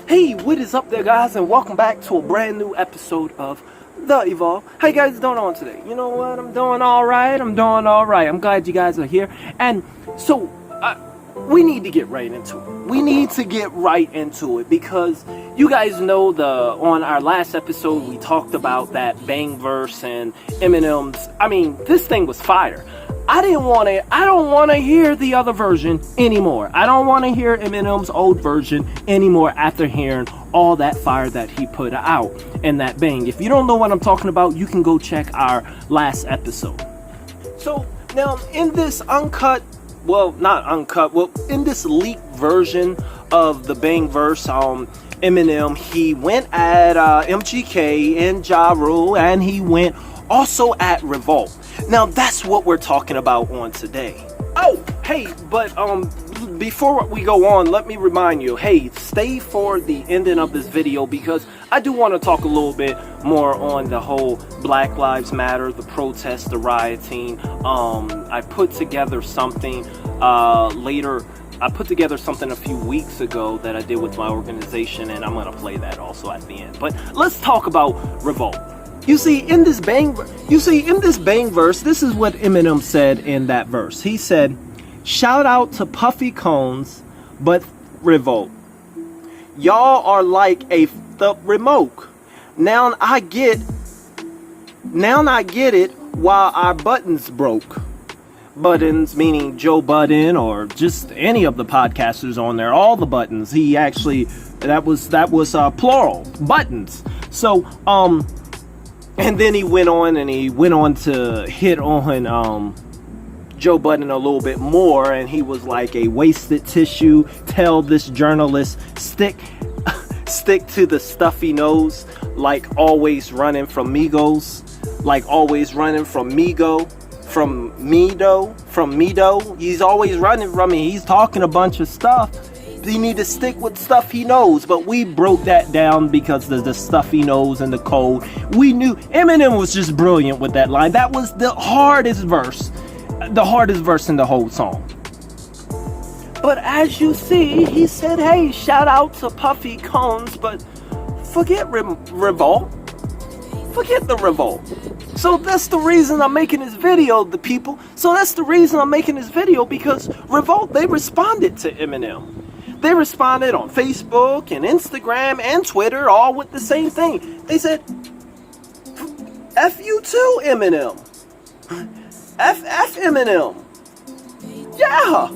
Hey, what is up there, guys, and welcome back to a brand new episode of The Evolve. How you guys doing on today? You know what? I'm doing alright. I'm glad you guys are here. And so, we need to get right into it. We need to get right into it because you guys know on our last episode we talked about that Bang verse and Eminem's. I mean, this thing was fire. I don't want to hear the other version anymore. I don't want to hear Eminem's old version anymore after hearing all that fire that he put out in that Bang. If you don't know what I'm talking about, you can go check our last episode. So now in this in this leaked version of the Bang verse, Eminem, he went at MGK and Ja Rule, and he went also at Revolt. Now that's what we're talking about on today. Oh, hey, but before we go on, let me remind you, hey, stay for the ending of this video because I do want to talk a little bit more on the whole Black Lives Matter, the protest, the rioting. I put together something a few weeks ago that I did with my organization, and I'm going to play that also at the end. But let's talk about Revolt. You see, in this Bang verse, this is what Eminem said in that verse. He said, "Shout out to Puffy Cones, but Revolt. Y'all are like a the remote. Now I get it while our buttons broke." Buttons meaning Joe Budden or just any of the podcasters on there. All the buttons. He actually that was plural buttons. So and then he went on to hit on Joe Budden a little bit more, and he was like a wasted tissue. Tell this journalist stick to the stuff he knows, like always running from Migos, like always running from Mido. He's always running from me. He's talking a bunch of stuff. He need to stick with stuff he knows, but we broke that down because of the stuff he knows and the code. We knew Eminem was just brilliant with that line. That was the hardest verse in the whole song. But as you see, he said, hey, shout out to Puffy Cones, but forget Revolt. Forget the Revolt. So that's the reason I'm making this video, because Revolt, they responded to Eminem. They responded on Facebook and Instagram and Twitter, all with the same thing. They said, F you too, Eminem. F Eminem. Yeah.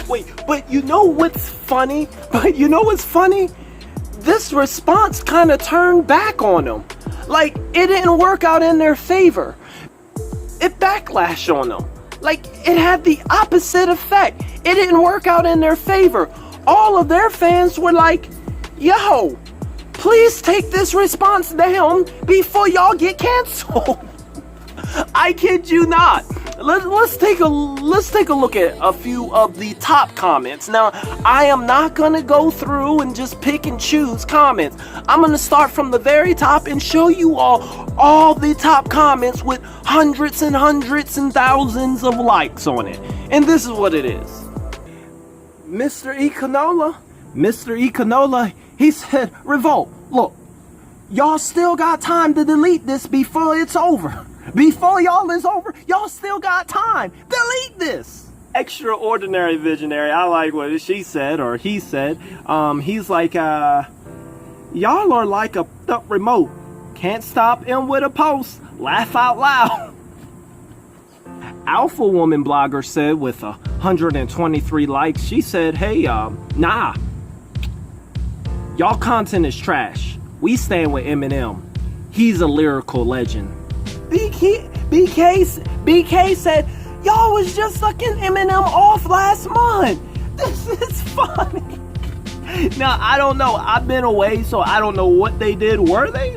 Wait. But you know what's funny? This response kind of turned back on them. Like, it didn't work out in their favor. It backlashed on them. Like, it had the opposite effect. It didn't work out in their favor. All of their fans were like, yo, please take this response down before y'all get canceled. I kid you not. Let's take a look at a few of the top comments. Now, I am not gonna go through and just pick and choose comments. I'm gonna start from the very top and show you all the top comments with hundreds and thousands of likes on it. And this is what it is. Mr. E. Canola, he said, Revolt, look, y'all still got time to delete this before it's over. Before y'all is over, y'all still got time. Delete this. Extraordinary visionary. I like what she said or he said. He's like, y'all are like a remote. Can't stop him with a post. Laugh out loud. Alpha Woman blogger said with 123 likes, she said, hey, nah. Y'all content is trash. We stand with Eminem. He's a lyrical legend. BK said, y'all was just sucking Eminem off last month. This is funny. Now, I don't know. I've been away, so I don't know what they did. Were they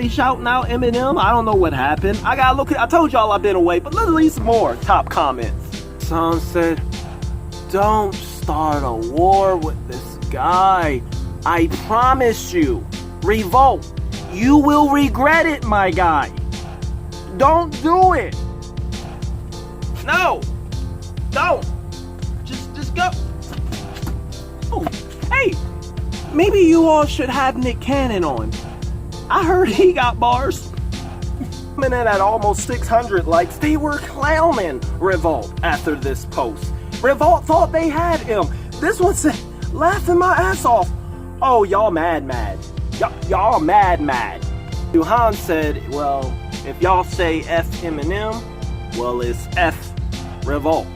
shouting out Eminem? I don't know what happened. I gotta look. I told y'all I've been away, but let's read some more top comments. Some said, don't start a war with this guy. I promise you. Revolt. You will regret it, my guy. Don't do it. No. Don't. Just go. maybe you all should have Nick Cannon on. I heard he got bars. And at almost 600 likes, they were clowning Revolt after this post. Revolt thought they had him. This one said, laughing my ass off. Oh, y'all mad. Y'all mad. Duhan said, well, if y'all say F Eminem, well, it's F Revolt.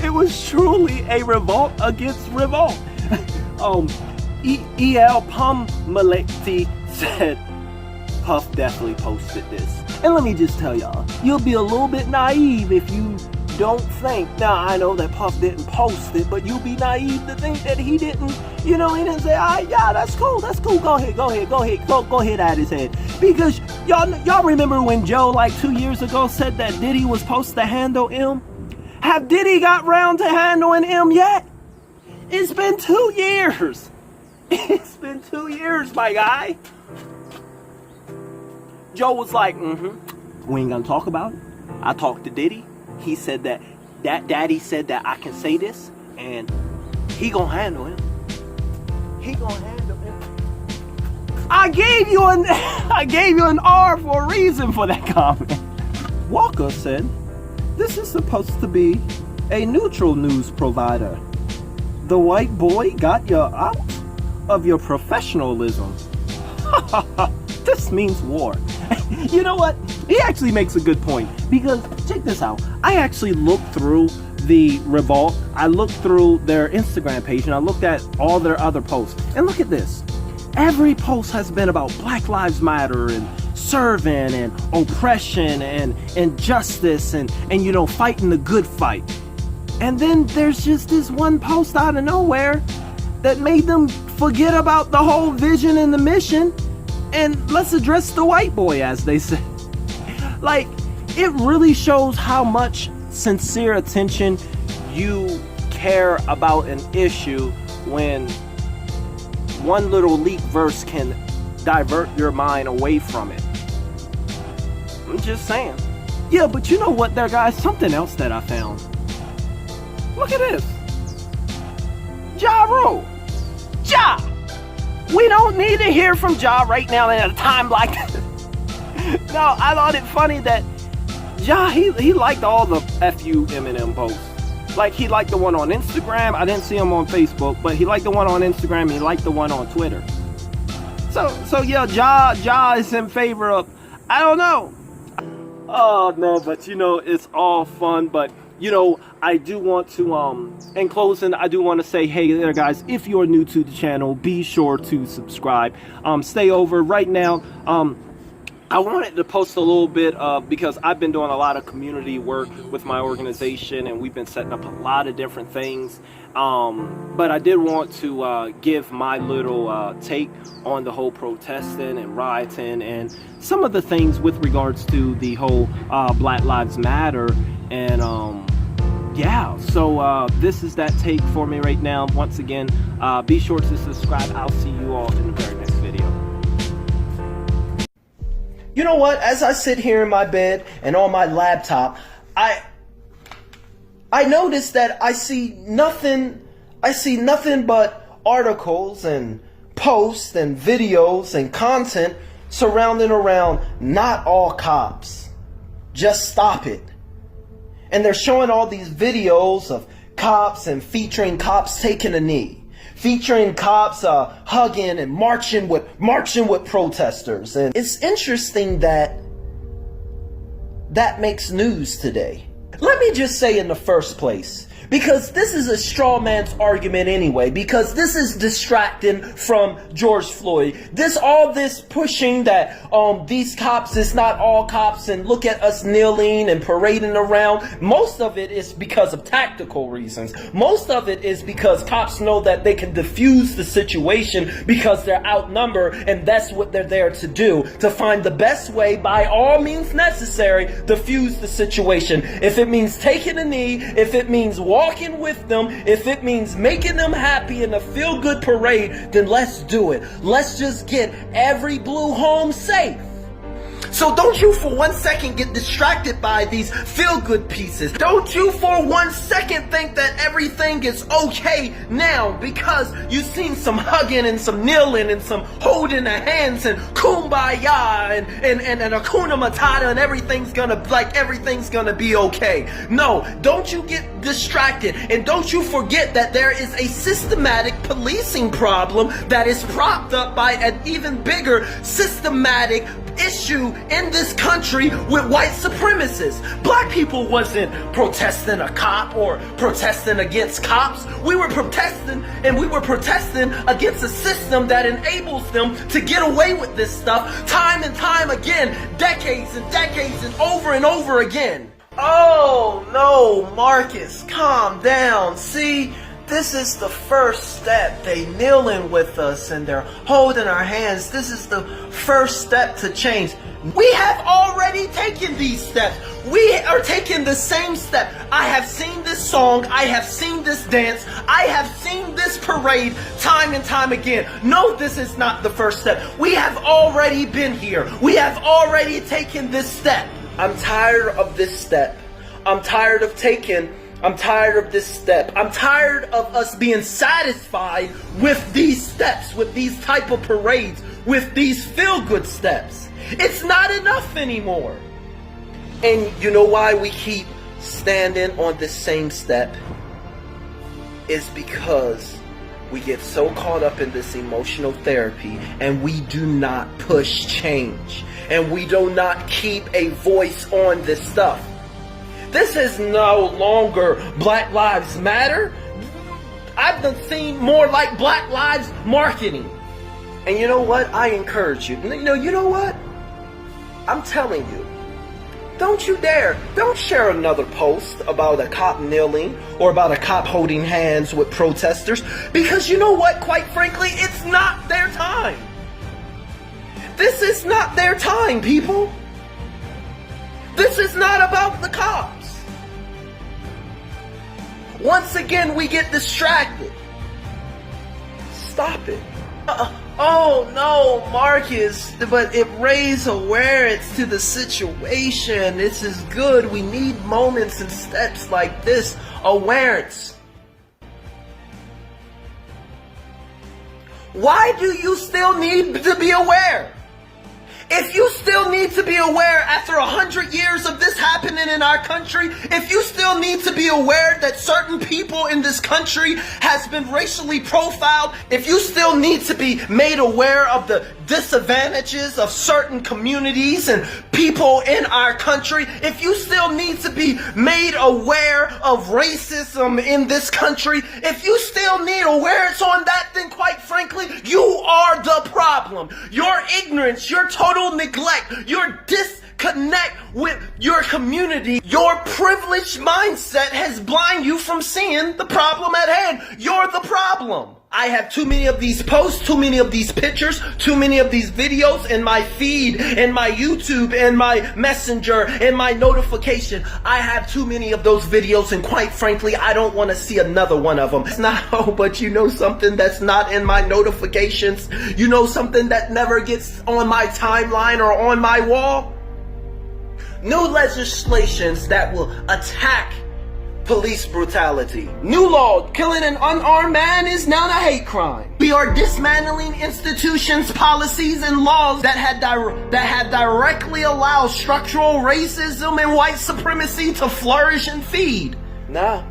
It was truly a revolt against revolt. E.L. Pummaleti said, Puff definitely posted this. And let me just tell y'all, you'll be a little bit naive if you don't think. Now, I know that Puff didn't post it, but you'll be naive to think that he didn't, he didn't say, all right, yeah, that's cool. Go ahead at his head. Because y'all remember when Joe, like 2 years ago, said that Diddy was supposed to handle M? Have Diddy got round to handling M yet? It's been 2 years. It's been 2 years, my guy. Joe was like, we ain't gonna talk about it. I talked to Diddy. He said that daddy said that I can say this, and he gonna handle him. He gonna handle him. I gave you an R for a reason for that comment. Walker said, this is supposed to be a neutral news provider. The white boy got you out of your professionalism. This means war. You know what? He actually makes a good point, because check this out. I actually looked through the Revolt. I looked through their Instagram page, and I looked at all their other posts. And look at this. Every post has been about Black Lives Matter and serving and oppression and justice and fighting the good fight. And then there's just this one post out of nowhere that made them forget about the whole vision and the mission, and let's address the white boy, as they say. Like, it really shows how much sincere attention you care about an issue when one little leak verse can divert your mind away from it. I'm just saying. Yeah, but you know what there, guys? Something else that I found. Look at this. Ja Rule. Ja! We don't need to hear from Ja right now at a time like this. No, I thought it funny that Ja, he liked all the FU Eminem posts. Like, he liked the one on Instagram. I didn't see him on Facebook, but he liked the one on Instagram and he liked the one on Twitter. So yeah, Ja is in favor of, I don't know. Oh no, but it's all fun, but I do want to, in closing, I do want to say, hey there guys, if you're new to the channel, be sure to subscribe. Stay over right now. I wanted to post a little bit because I've been doing a lot of community work with my organization, and we've been setting up a lot of different things. But I did want to give my little take on the whole protesting and rioting and some of the things with regards to the whole Black Lives Matter. And yeah, so this is that take for me right now. Once again, be sure to subscribe. I'll see you all in the very next video. You know what? As I sit here in my bed and on my laptop, I notice that I see nothing but articles and posts and videos and content surrounding around not all cops. Just stop it. And they're showing all these videos of cops and featuring cops taking a knee. Featuring cops hugging and marching with protesters. And it's interesting that makes news today. Let me just say in the first place, because this is a straw man's argument anyway, because this is distracting from George Floyd. All this pushing that these cops is not all cops, and look at us kneeling and parading around. Most of it is because of tactical reasons. Most of it is because cops know that they can diffuse the situation because they're outnumbered, and that's what they're there to do, to find the best way by all means necessary to diffuse the situation. If it means taking a knee, if it means walking with them, if it means making them happy in a feel-good parade, then let's do it. Let's just get every blue home safe. So don't you for 1 second get distracted by these feel-good pieces. Don't you for 1 second think that everything is okay now because you've seen some hugging and some kneeling and some holding of hands and kumbaya and hakuna matata and everything's gonna be okay. No, don't you get distracted, and don't you forget that there is a systematic policing problem that is propped up by an even bigger systematic issue in this country with white supremacists. Black people wasn't protesting a cop or protesting against cops. We were protesting against a system that enables them to get away with this stuff time and time again, decades and decades and over again. Oh no, Marcus, calm down. See, this is the first step. They kneeling with us and they're holding our hands. This is the first step to change. We have already taken these steps. We are taking the same step. I have seen this song. I have seen this dance. I have seen this parade time and time again. No, this is not the first step. We have already been here. We have already taken this step. I'm tired of this step. I'm tired of this step. I'm tired of us being satisfied with these steps, with these type of parades, with these feel-good steps. It's not enough anymore. And you know why we keep standing on this same step? Is because we get so caught up in this emotional therapy and we do not push change. And we do not keep a voice on this stuff. This is no longer Black Lives Matter. I've been seen more like Black Lives marketing. And you know what? I encourage you. You know what? I'm telling you. Don't you dare. Don't share another post about a cop kneeling or about a cop holding hands with protesters. Because you know what? Quite frankly, it's not their time. This is not their time, people. This is not about the cops. Once again, we get distracted. Stop it. Oh no, Marcus, but it raised awareness to the situation. This is good. We need moments and steps like this. Awareness. Why do you still need to be aware? If you still need to be aware after 100 years of this happening in our country, if you still need to be aware that certain people in this country has been racially profiled, if you still need to be made aware of the disadvantages of certain communities and people in our country, if you still need to be made aware of racism in this country, if you still need awareness on that, then quite frankly, you are the problem. Your ignorance, your total neglect, your disconnect with your community, your privileged mindset has blinded you from seeing the problem at hand. You're the problem. I have too many of these posts, too many of these pictures, too many of these videos in my feed, in my YouTube, in my Messenger, in my notification. I have too many of those videos, and quite frankly, I don't want to see another one of them. It's not, oh, but you know something that's not in my notifications? You know something that never gets on my timeline or on my wall? New legislations that will attack police brutality. New law, killing an unarmed man is now a hate crime. We are dismantling institutions, policies, and laws that had directly allowed structural racism and white supremacy to flourish and feed. Nah,